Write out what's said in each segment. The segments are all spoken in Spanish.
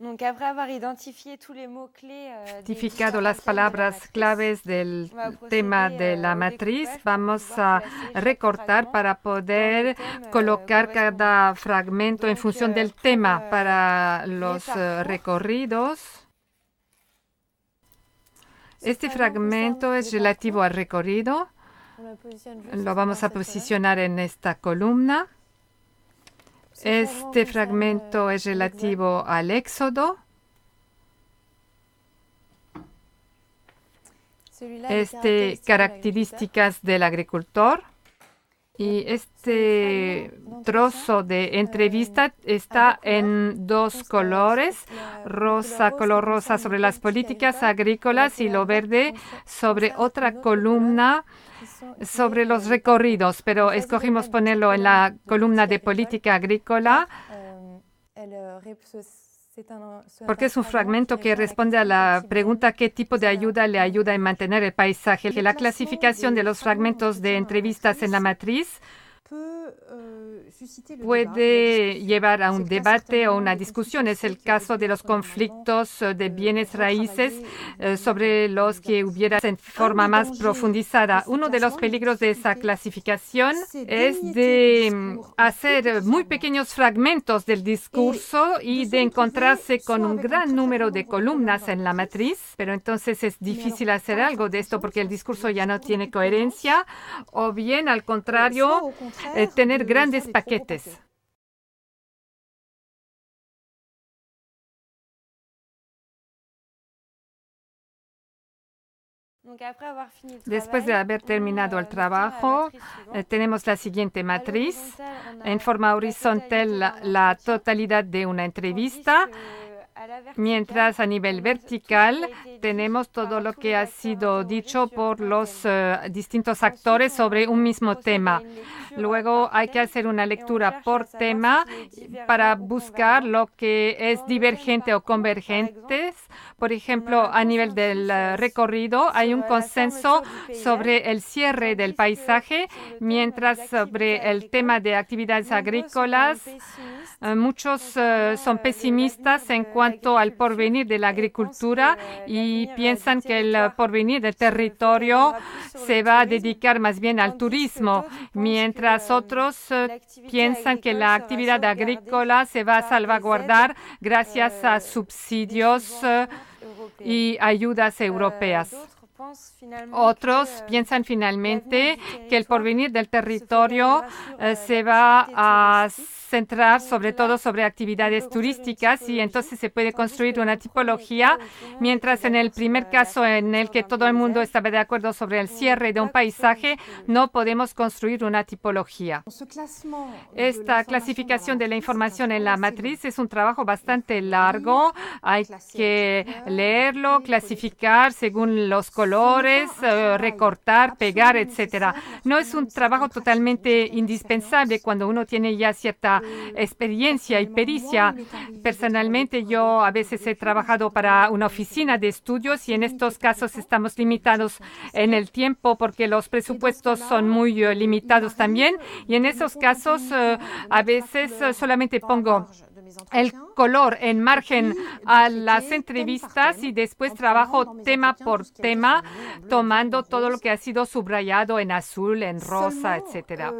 Identificado las palabras claves del tema de la matriz, vamos a recortar para poder colocar cada fragmento en función del tema para los recorridos. Este fragmento es relativo al recorrido. Lo vamos a posicionar en esta columna. Este fragmento es relativo al éxodo. Características del agricultor. Y este trozo de entrevista está en dos colores, rosa, color rosa sobre las políticas agrícolas y lo verde sobre otra columna sobre los recorridos, pero escogimos ponerlo en la columna de política agrícola porque es un fragmento que responde a la pregunta qué tipo de ayuda le ayuda en mantener el paisaje. La clasificación de los fragmentos de entrevistas en la matriz puede llevar a un debate o una discusión. Es el caso de los conflictos de bienes raíces sobre los que hubiera en forma más profundizada. Uno de los peligros de esa clasificación es de hacer muy pequeños fragmentos del discurso y de encontrarse con un gran número de columnas en la matriz, pero entonces es difícil hacer algo de esto porque el discurso ya no tiene coherencia, o bien al contrario, tener grandes paquetes. Después de haber terminado el trabajo, tenemos la siguiente matriz. En forma horizontal, la totalidad de una entrevista, mientras a nivel vertical tenemos todo lo que ha sido dicho por los distintos actores sobre un mismo tema. Luego hay que hacer una lectura por tema para buscar lo que es divergente o convergentes. Por ejemplo, a nivel del recorrido hay un consenso sobre el cierre del paisaje, mientras sobre el tema de actividades agrícolas muchos son pesimistas en cuanto al porvenir de la agricultura y piensan que el porvenir del territorio se va a dedicar más bien al turismo, mientras otros piensan que la actividad agrícola se va a salvaguardar gracias a subsidios y ayudas europeas. Otros piensan finalmente que el porvenir del territorio se va a centrar sobre todo sobre actividades turísticas y entonces se puede construir una tipología, mientras en el primer caso en el que todo el mundo estaba de acuerdo sobre el cierre de un paisaje, no podemos construir una tipología. Esta clasificación de la información en la matriz es un trabajo bastante largo. Hay que leerlo, clasificar según los colores, recortar, pegar, etcétera. No es un trabajo totalmente indispensable cuando uno tiene ya cierta experiencia y pericia. Personalmente, yo a veces he trabajado para una oficina de estudios y en estos casos estamos limitados en el tiempo porque los presupuestos son muy limitados también. Y en esos casos, a veces solamente pongo el color en margen a las entrevistas y después trabajo tema por tema, tomando todo lo que ha sido subrayado en azul, en rosa, etcétera.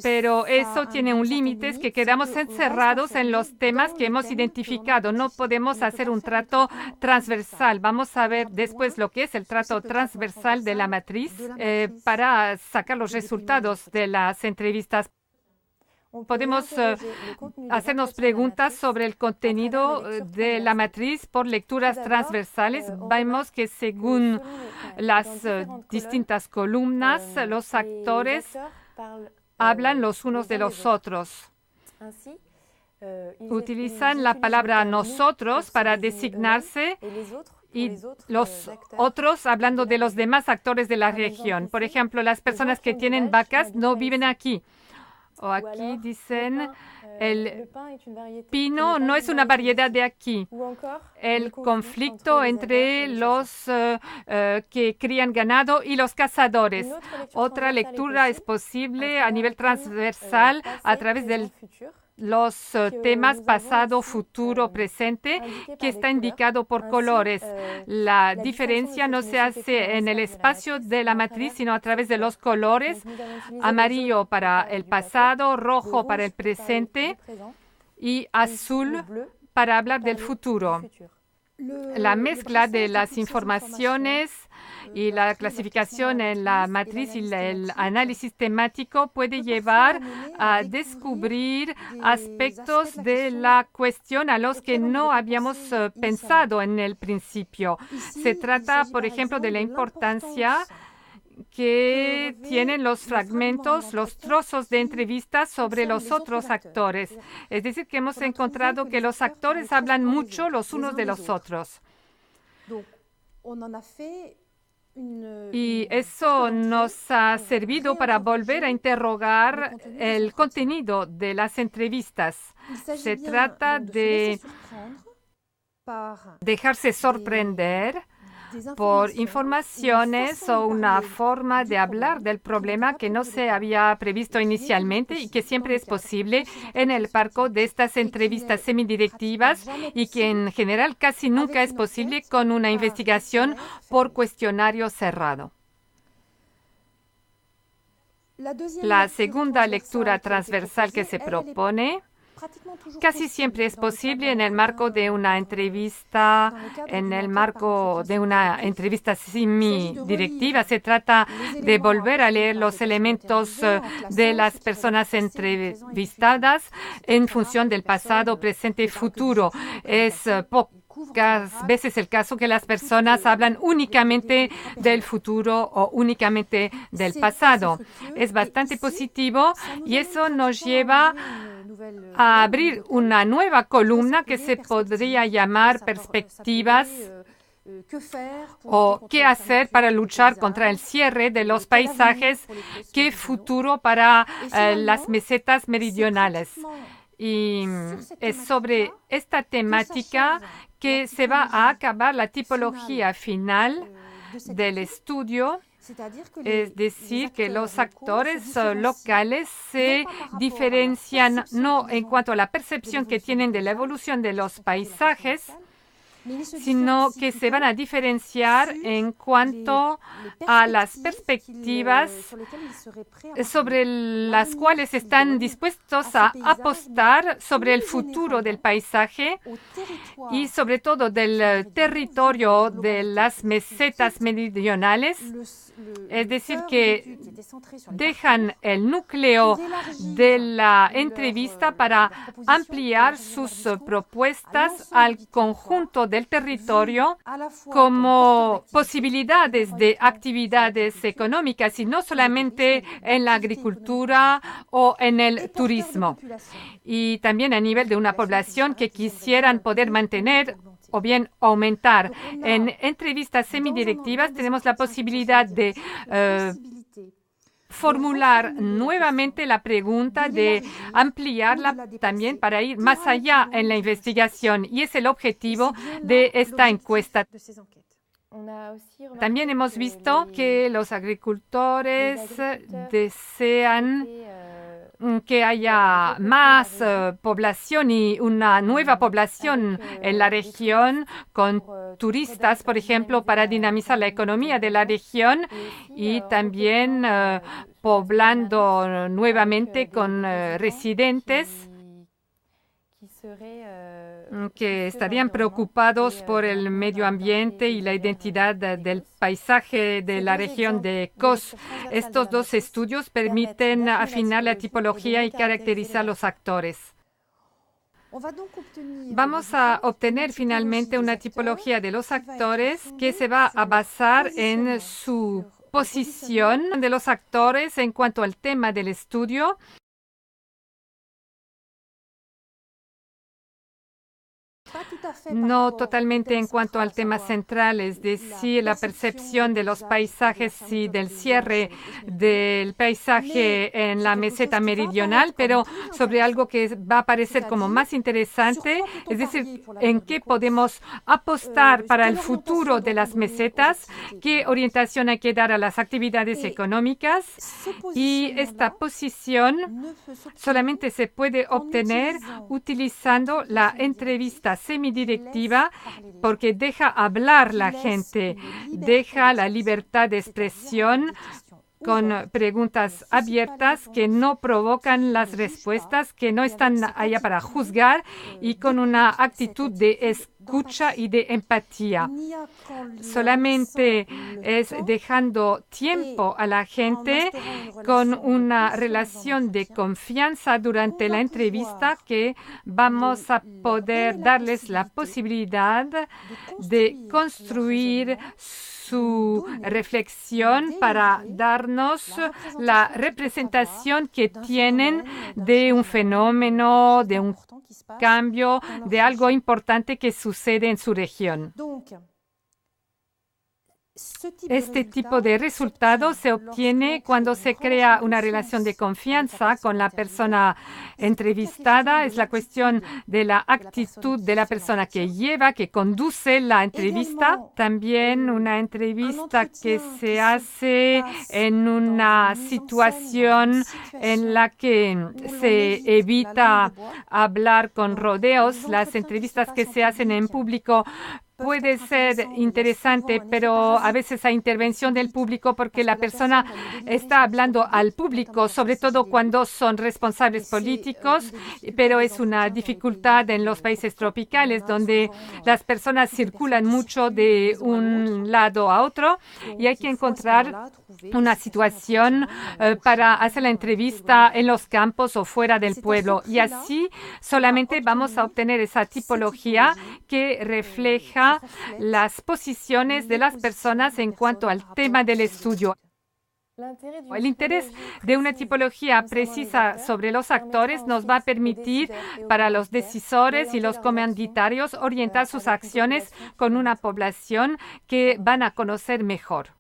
Pero eso tiene un límite, es que quedamos encerrados en los temas que hemos identificado. No podemos hacer un trato transversal. Vamos a ver después lo que es el trato transversal de la matriz para sacar los resultados de las entrevistas. Podemos hacernos preguntas sobre el contenido de la matriz por lecturas transversales. Vemos que según las distintas columnas, los actores hablan los unos de los otros. Utilizan la palabra nosotros para designarse y los otros hablando de los demás actores de la región. Por ejemplo, las personas que tienen vacas no viven aquí. O aquí dicen, el pino no es una variedad de aquí. El conflicto entre los que crían ganado y los cazadores. Otra lectura es posible a nivel transversal a través del los temas pasado, futuro, presente, que está indicado por colores. La diferencia no se hace en el espacio de la matriz, sino a través de los colores: amarillo para el pasado, rojo para el presente y azul para hablar del futuro. La mezcla de las informaciones y la clasificación en la matriz y el análisis temático puede llevar a descubrir aspectos de la cuestión a los que no habíamos pensado en el principio. Se trata, por ejemplo, de la importancia que tienen los fragmentos, los trozos de entrevistas sobre los otros actores. Es decir, que hemos encontrado que los actores hablan mucho los unos de los otros. Y eso nos ha servido para volver a interrogar el contenido de las entrevistas. Se trata de dejarse sorprender por informaciones o una forma de hablar del problema que no se había previsto inicialmente y que siempre es posible en el marco de estas entrevistas semidirectivas y que en general casi nunca es posible con una investigación por cuestionario cerrado. La segunda lectura transversal que se propone casi siempre es posible en el marco de una entrevista, semidirectiva. Se trata de volver a leer los elementos de las personas entrevistadas en función del pasado, presente y futuro. Es pocas veces el caso que las personas hablan únicamente del futuro o únicamente del pasado. Es bastante positivo y eso nos lleva a abrir una nueva columna que se podría llamar perspectivas o qué hacer para luchar contra el cierre de los paisajes, qué futuro para las mesetas meridionales. Y es sobre esta temática que se va a acabar la tipología final del estudio. Es decir, que los actores locales se diferencian no en cuanto a la percepción que tienen de la evolución de los paisajes, sino que se van a diferenciar en cuanto a las perspectivas sobre las cuales están dispuestos a apostar sobre el futuro del paisaje y sobre todo del territorio de las mesetas meridionales. Es decir, que dejan el núcleo de la entrevista para ampliar sus propuestas al conjunto del territorio como posibilidades de actividades económicas y no solamente en la agricultura o en el turismo. Y también a nivel de una población que quisieran poder mantener o bien aumentar. En entrevistas semidirectivas tenemos la posibilidad de formular nuevamente la pregunta, de ampliarla también para ir más allá en la investigación. Y es el objetivo de esta encuesta. También hemos visto que los agricultores desean que haya más población y una nueva población en la región con turistas, por ejemplo, para dinamizar la economía de la región y también poblando nuevamente con residentes que estarían preocupados por el medio ambiente y la identidad del paisaje de la región de Kos. Estos dos estudios permiten afinar la tipología y caracterizar los actores. Vamos a obtener finalmente una tipología de los actores que se va a basar en su posición de los actores en cuanto al tema del estudio. no totalmente en cuanto al tema central, es decir, la percepción de los paisajes y del cierre del paisaje en la meseta meridional, pero sobre algo que va a parecer como más interesante, es decir, en qué podemos apostar para el futuro de las mesetas, qué orientación hay que dar a las actividades económicas, y esta posición solamente se puede obtener utilizando la entrevista semidirectiva, porque deja hablar la gente, deja la libertad de expresión con preguntas abiertas que no provocan las respuestas, que no están allá para juzgar, y con una actitud de escucha y de empatía. Solamente es dejando tiempo a la gente con una relación de confianza durante la entrevista que vamos a poder darles la posibilidad de construir su reflexión para darnos la representación que tienen de un fenómeno, de un cambio, de algo importante que sucede en su región. Este tipo de resultado se obtiene cuando se crea una relación de confianza con la persona entrevistada. Es la cuestión de la actitud de la persona que conduce la entrevista. También una entrevista que se hace en una situación en la que se evita hablar con rodeos. Las entrevistas que se hacen en público puede ser interesante, pero a veces hay intervención del público porque la persona está hablando al público, sobre todo cuando son responsables políticos, pero es una dificultad en los países tropicales donde las personas circulan mucho de un lado a otro, y hay que encontrar una situación para hacer la entrevista en los campos o fuera del pueblo, y así solamente vamos a obtener esa tipología que refleja las posiciones de las personas en cuanto al tema del estudio. El interés de una tipología precisa sobre los actores nos va a permitir para los decisores y los comandatarios orientar sus acciones con una población que van a conocer mejor.